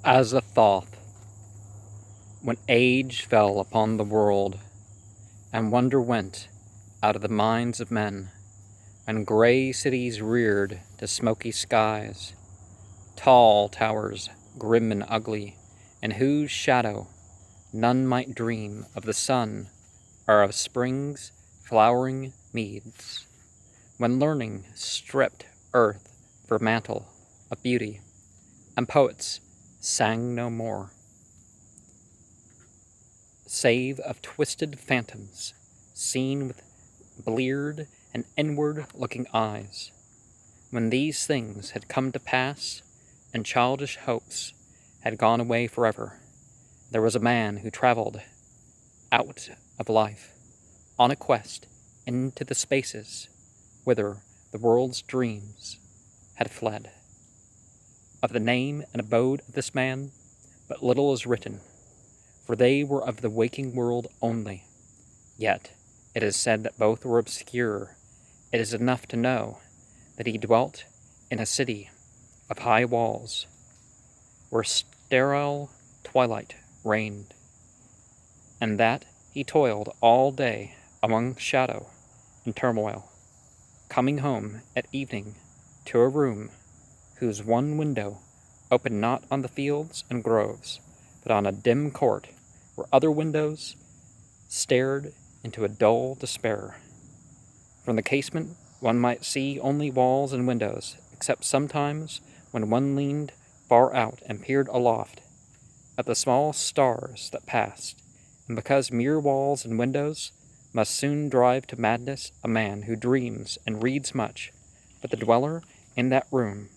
Azathoth, when age fell upon the world, and wonder went out of the minds of men, when grey cities reared to smoky skies, tall towers, grim and ugly, in whose shadow none might dream of the sun or of spring's flowering meads, when learning stripped earth for mantle of beauty, and poets sang no more, save of twisted phantoms seen with bleared and inward-looking eyes. When these things had come to pass, and childish hopes had gone away forever, there was a man who travelled out of life on a quest into the spaces whither the world's dreams had fled. Of the name and abode of this man, but little is written, for they were of the waking world only. Yet it is said that both were obscure. It is enough to know that he dwelt in a city of high walls, where sterile twilight reigned, and that he toiled all day among shadow and turmoil, coming home at evening to a room whose one window opened not on the fields and groves, but on a dim court where other windows stared into a dull despair. From the casement one might see only walls and windows, except sometimes when one leaned far out and peered aloft at the small stars that passed, and because mere walls and windows must soon drive to madness a man who dreams and reads much, but the dweller in that room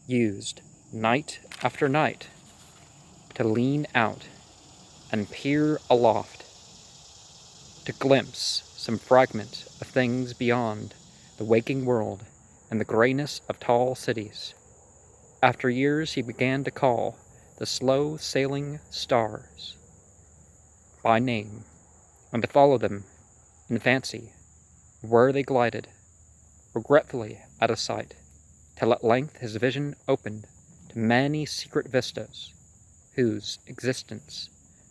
used, night after night, to lean out and peer aloft, to glimpse some fragment of things beyond the waking world and the greyness of tall cities. After years he began to call the slow-sailing stars by name, and to follow them in fancy where they glided, regretfully out of sight, till at length his vision opened to many secret vistas, whose existence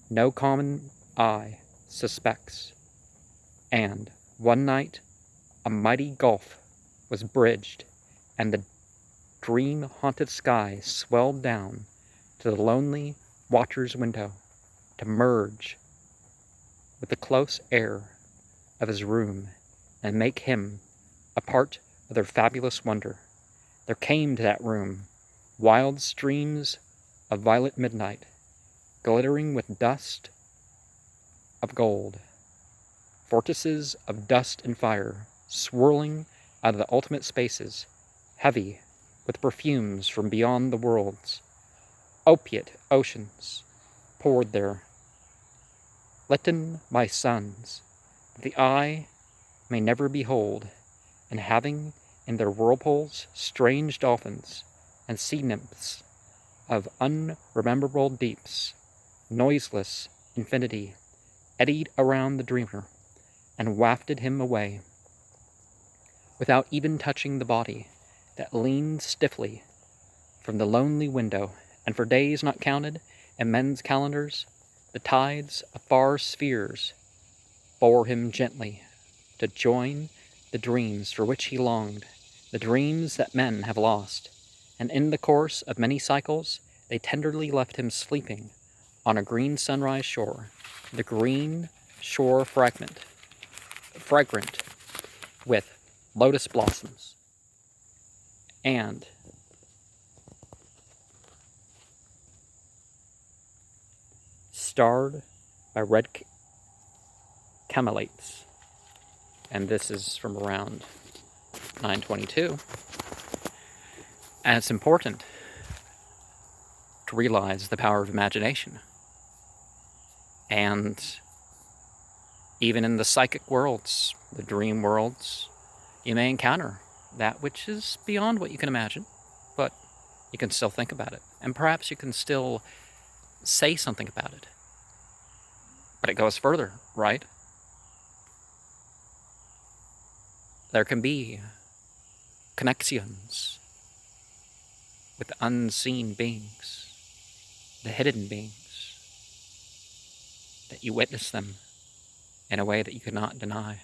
no common eye suspects. And one night a mighty gulf was bridged, and the dream-haunted sky swelled down to the lonely watcher's window to merge with the close air of his room and make him a part of their fabulous wonder. There came to that room wild streams of violet midnight, glittering with dust of gold, vortices of dust and fire, swirling out of the ultimate spaces, heavy with perfumes from beyond the worlds. Opiate oceans poured there, litten by suns that the eye may never behold, and having in their whirlpools strange dolphins and sea nymphs of unrememberable deeps. Noiseless infinity eddied around the dreamer and wafted him away, without even touching the body that leaned stiffly from the lonely window. And for days not counted in men's calendars, the tides of far spheres bore him gently to join the dreams for which he longed, the dreams that men have lost. And in the course of many cycles, they tenderly left him sleeping on a green sunrise shore, the green shore fragrant with lotus blossoms, and starred by red camelids. And this is from around 922. And it's important to realize the power of imagination. And even in the psychic worlds, the dream worlds, you may encounter that which is beyond what you can imagine, but you can still think about it. And perhaps you can still say something about it. But it goes further, right? There can be connections with unseen beings, the hidden beings, that you witnessed them in a way that you could not deny.